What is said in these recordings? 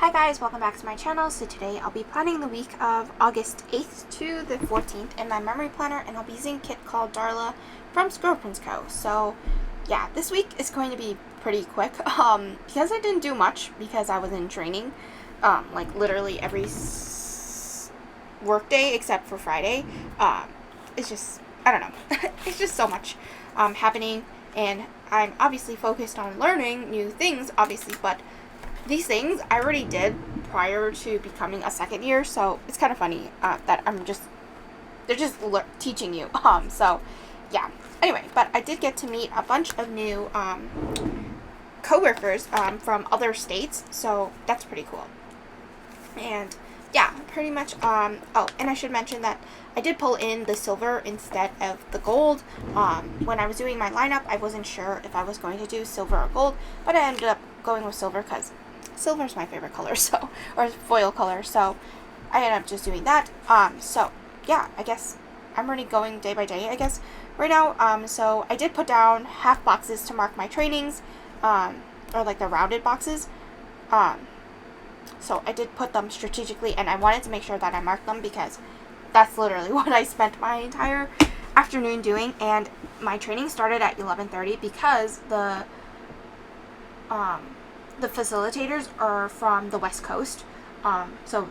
Hi guys, welcome back to my channel. So today I'll be planning the week of August 8th to the 14th in my memory planner, and I'll be using a kit called Darla from Scribble Co. So yeah, this week is going to be pretty quick because I didn't do much because I was in training like literally every work day except for Friday. It's just, I don't know, it's just so much happening, and I'm obviously focused on learning new things, obviously, but these things I already did prior to becoming a second year, so it's kind of funny that they're just teaching you. So yeah. Anyway, but I did get to meet a bunch of new coworkers from other states, so that's pretty cool. And yeah, pretty much. Oh, and I should mention that I did pull in the silver instead of the gold. When I was doing my lineup, I wasn't sure if I was going to do silver or gold, but I ended up going with silver because silver is my favorite color, so, or foil color, so I ended up just doing that. So yeah, I guess I'm already going day by day, I guess, right now. So I did put down half boxes to mark my trainings, or like the rounded boxes. So I did put them strategically, and I wanted to make sure that I marked them because that's literally what I spent my entire afternoon doing. And my training started at 11:30 because the facilitators are from the West Coast, so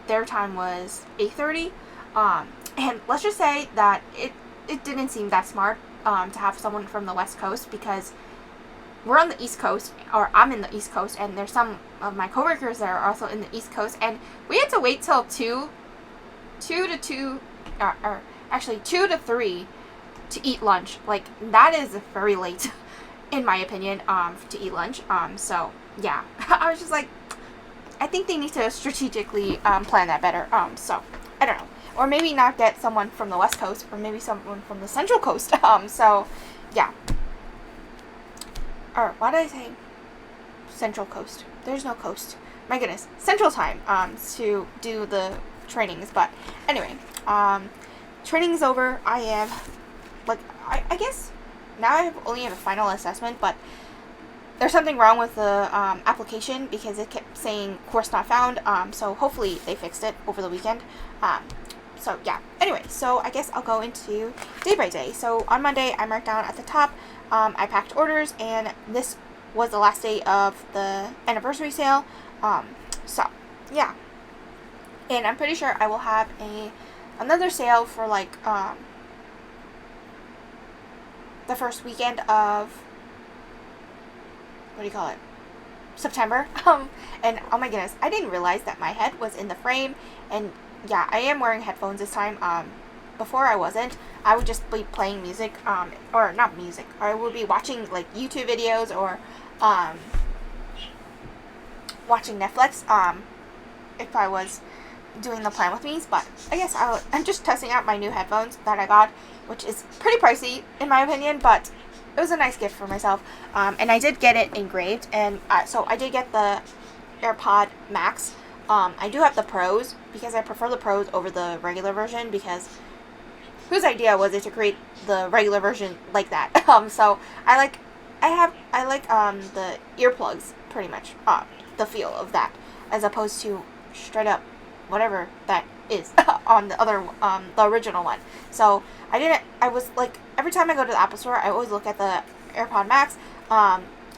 their time was 8:30, and let's just say that it didn't seem that smart to have someone from the West Coast because we're on the East Coast, or I'm in the East Coast, and there's some of my coworkers that are also in the East Coast, and we had to wait till 2 to 3 to eat lunch. Like, that is very late, in my opinion, to eat lunch. So yeah, I was just like, I think they need to strategically plan that better. So I don't know, or maybe not get someone from the West Coast, or maybe someone from the Central Coast. So yeah. Or why did I say Central Coast? There's no coast. My goodness, Central Time to do the trainings. But anyway, training's over. I am like, I guess now I only have a final assessment, but there's something wrong with the application because it kept saying course not found. So hopefully they fixed it over the weekend. So yeah. Anyway, so I guess I'll go into day by day. So on Monday, I marked down at the top. I packed orders, and this was the last day of the anniversary sale. So yeah. And I'm pretty sure I will have another sale for like the first weekend of, what do you call it, September. And oh my goodness, I didn't realize that my head was in the frame, and yeah, I am wearing headphones this time. Before I wasn't. I would just be playing music, or not music, or I would be watching like YouTube videos, or watching Netflix, if I was doing the plan with me's. But I guess I'm just testing out my new headphones that I got, which is pretty pricey in my opinion, but it was a nice gift for myself. And I did get it engraved, and so I did get the AirPod Max. I do have the Pros because I prefer the Pros over the regular version, because whose idea was it to create the regular version like that? So I like the earplugs pretty much, the feel of that, as opposed to straight up whatever that is on the other the original one. So I was like, every time I go to the Apple Store, I always look at the AirPod Max.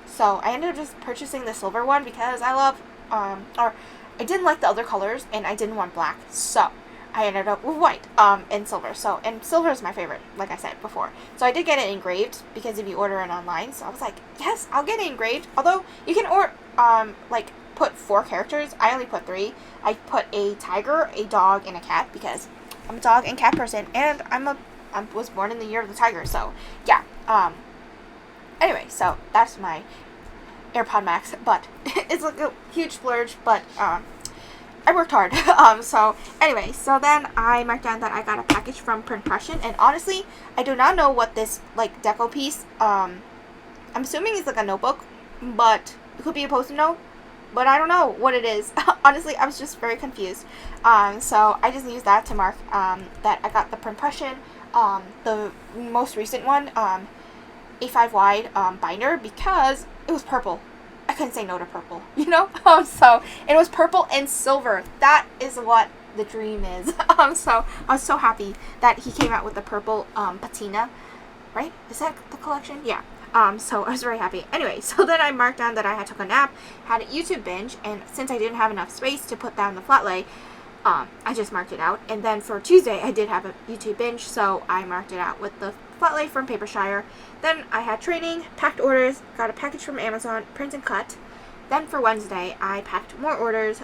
So I ended up just purchasing the silver one because I love or I didn't like the other colors, and I didn't want black, so I ended up with white and silver. So, and silver is my favorite, like I said before. So I did get it engraved because if you order it online, so I was like, yes, I'll get it engraved. Although you can like put 4 characters. I only put 3. I put a tiger, a dog, and a cat because I'm a dog and cat person, and I was born in the year of the tiger. So yeah. Anyway, so that's my AirPod Max, but it's like a huge splurge, but I worked hard. So anyway, so then I marked down that I got a package from Printpression, and honestly, I do not know what this like deco piece, I'm assuming it's like a notebook, but it could be a post-it note, but I don't know what it is. Honestly, I was just very confused. So I just used that to mark that I got the Printpression, the most recent one, A5 wide binder, because it was purple. I couldn't say no to purple, you know? So it was purple and silver. That is what the dream is. So I was so happy that he came out with the purple patina, right? Is that the collection? Yeah. So I was very happy. Anyway, so then I marked down that I had took a nap, had a YouTube binge, and since I didn't have enough space to put down the flat lay, I just marked it out. And then for Tuesday, I did have a YouTube binge, so I marked it out with the flat lay from Papershire. Then I had training, packed orders, got a package from Amazon, print and cut. Then for Wednesday, I packed more orders,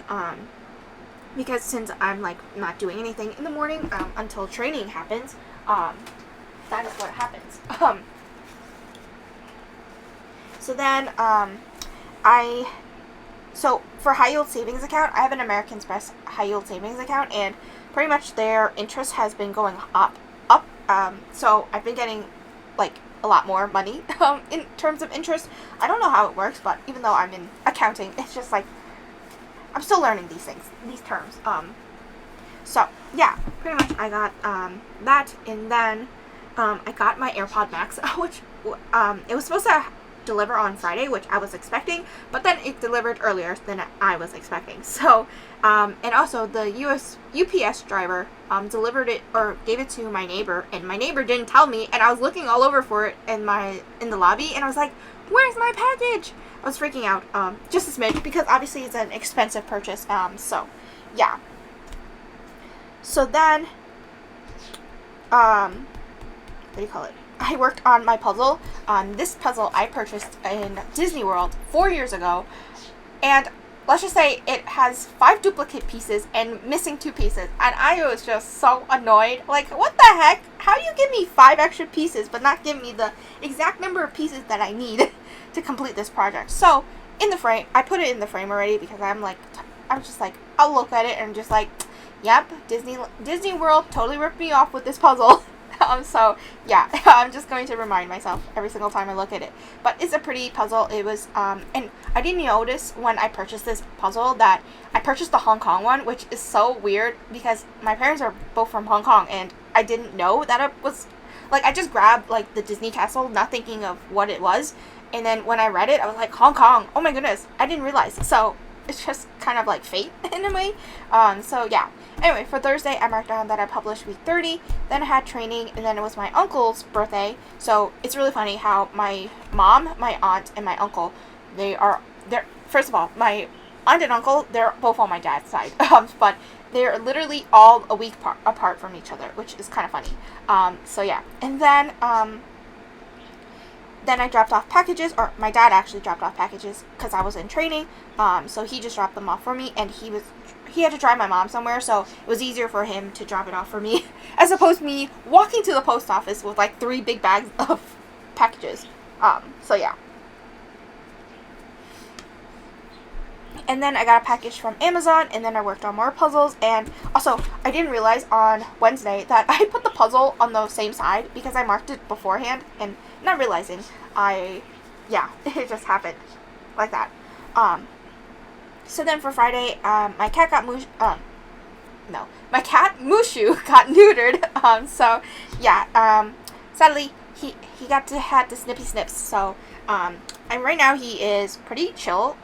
because since I'm like not doing anything in the morning until training happens, that is what happens. So then so for high yield savings account, I have an American Express high yield savings account, and pretty much their interest has been going up. So I've been getting like a lot more money in terms of interest. I don't know how it works, but even though I'm in accounting, it's just like I'm still learning these things, these terms. So yeah, pretty much I got that, and then I got my AirPod Max, which it was supposed to deliver on Friday, which I was expecting, but then it delivered earlier than I was expecting. So and also the UPS driver delivered it or gave it to my neighbor, and my neighbor didn't tell me, and I was looking all over for it in the lobby, and I was like, where's my package? I was freaking out just a smidge, because obviously it's an expensive purchase. So yeah. So then what do you call it? I worked on my puzzle. This puzzle I purchased in Disney World 4 years ago, and let's just say it has 5 duplicate pieces and missing 2 pieces, and I was just so annoyed. Like, what the heck? How do you give me 5 extra pieces but not give me the exact number of pieces that I need to complete this project? So in the frame, I put it in the frame already, because I'm just like, I'll look at it and just like, yep, Disney World totally ripped me off with this puzzle. So yeah, I'm just going to remind myself every single time I look at it. But it's a pretty puzzle. It was and I didn't notice when I purchased this puzzle that I purchased the Hong Kong one, which is so weird because my parents are both from Hong Kong, and I didn't know that it was like, I just grabbed like the Disney castle, not thinking of what it was, and then when I read it, I was like, Hong Kong, oh my goodness, I didn't realize. So it's just kind of like fate in a way. So yeah. Anyway, for Thursday, I marked down that I published week 30, then I had training, and then it was my uncle's birthday. So it's really funny how my mom, my aunt, and my uncle, they're first of all, my aunt and uncle, they're both on my dad's side, but they're literally all a week apart from each other, which is kind of funny. So yeah, and then I dropped off packages, or my dad actually dropped off packages because I was in training. So he just dropped them off for me, and he had to drive my mom somewhere, so it was easier for him to drop it off for me, as opposed to me walking to the post office with like 3 big bags of packages. So yeah. And then I got a package from Amazon, and then I worked on more puzzles, and also I didn't realize on Wednesday that I put the puzzle on the same side because I marked it beforehand, and not realizing it just happened like that. So then for Friday, my cat Mushu got neutered. So yeah, sadly he had the snippy snips. So and right now he is pretty chill.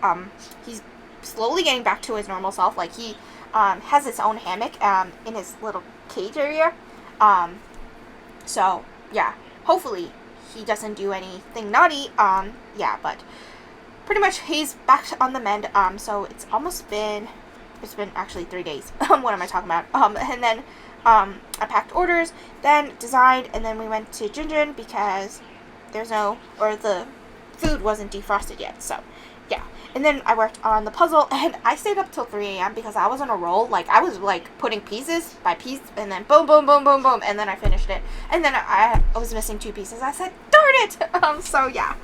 He's slowly getting back to his normal self. Like, he has his own hammock in his little cage area. So yeah, hopefully he doesn't do anything naughty. Yeah, but pretty much he's back on the mend. So it's been actually 3 days. What am I talking about? And then I packed orders, then designed, and then we went to Jinjin because the food wasn't defrosted yet. So yeah, and then I worked on the puzzle, and I stayed up till 3 a.m. because I was on a roll. Like, I was like putting pieces by piece, and then boom, boom, boom, boom, boom, and then I finished it. And then I was missing 2 pieces. I said, darn it! So yeah.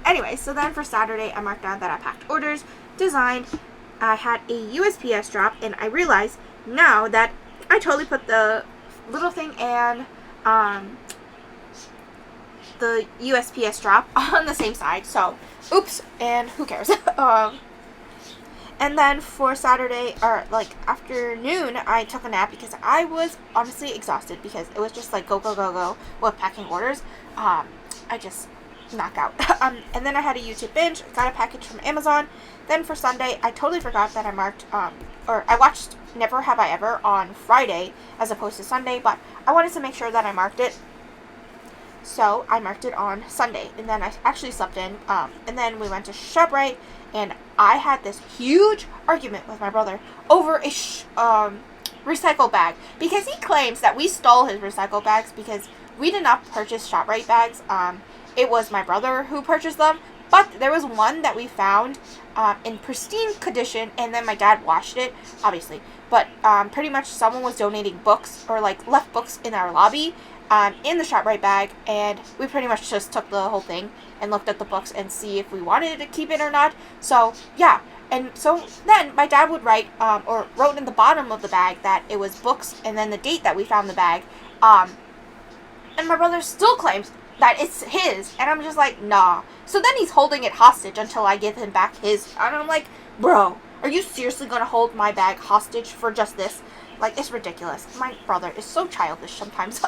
Anyway, so then for Saturday, I marked down that I packed orders, designed, I had a USPS drop, and I realized now that I totally put the little thing and the USPS drop on the same side, so oops, and who cares. And then for Saturday, or like afternoon, I took a nap because I was honestly exhausted because it was just like go, go, go, go with packing orders. I just knockout. And then I had a YouTube binge, got a package from Amazon. Then for Sunday, I totally forgot that I marked, or I watched Never Have I Ever on Friday as opposed to Sunday, but I wanted to make sure that I marked it. So I marked it on Sunday, and then I actually slept in, and then we went to ShopRite, and I had this huge argument with my brother over a recycle bag, because he claims that we stole his recycle bags because we did not purchase ShopRite bags. It was my brother who purchased them, but there was one that we found in pristine condition, and then my dad washed it, obviously. But pretty much someone was donating books, or like left books in our lobby, in the ShopRite bag, and we pretty much just took the whole thing and looked at the books and see if we wanted to keep it or not. So yeah, and so then my dad would write, or wrote in the bottom of the bag that it was books and then the date that we found the bag, and my brother still claims that it's his, and I'm just like, nah. So then he's holding it hostage until I give him back his, and I'm like, bro, are you seriously gonna hold my bag hostage for just this? Like, it's ridiculous. My brother is so childish sometimes.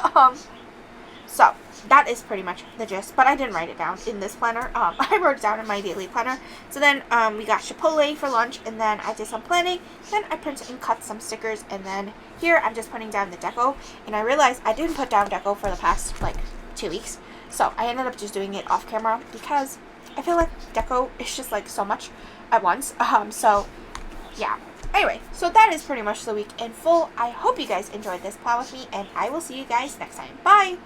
So that is pretty much the gist, but I didn't write it down in this planner. I wrote it down in my daily planner. So then we got Chipotle for lunch, and then I did some planning. Then I printed and cut some stickers, and then here I'm just putting down the deco. And I realized I didn't put down deco for the past like 2 weeks, so I ended up just doing it off camera because I feel like deco is just like so much at once. So yeah. Anyway, so that is pretty much the week in full. I hope you guys enjoyed this plan with me, and I will see you guys next time. Bye!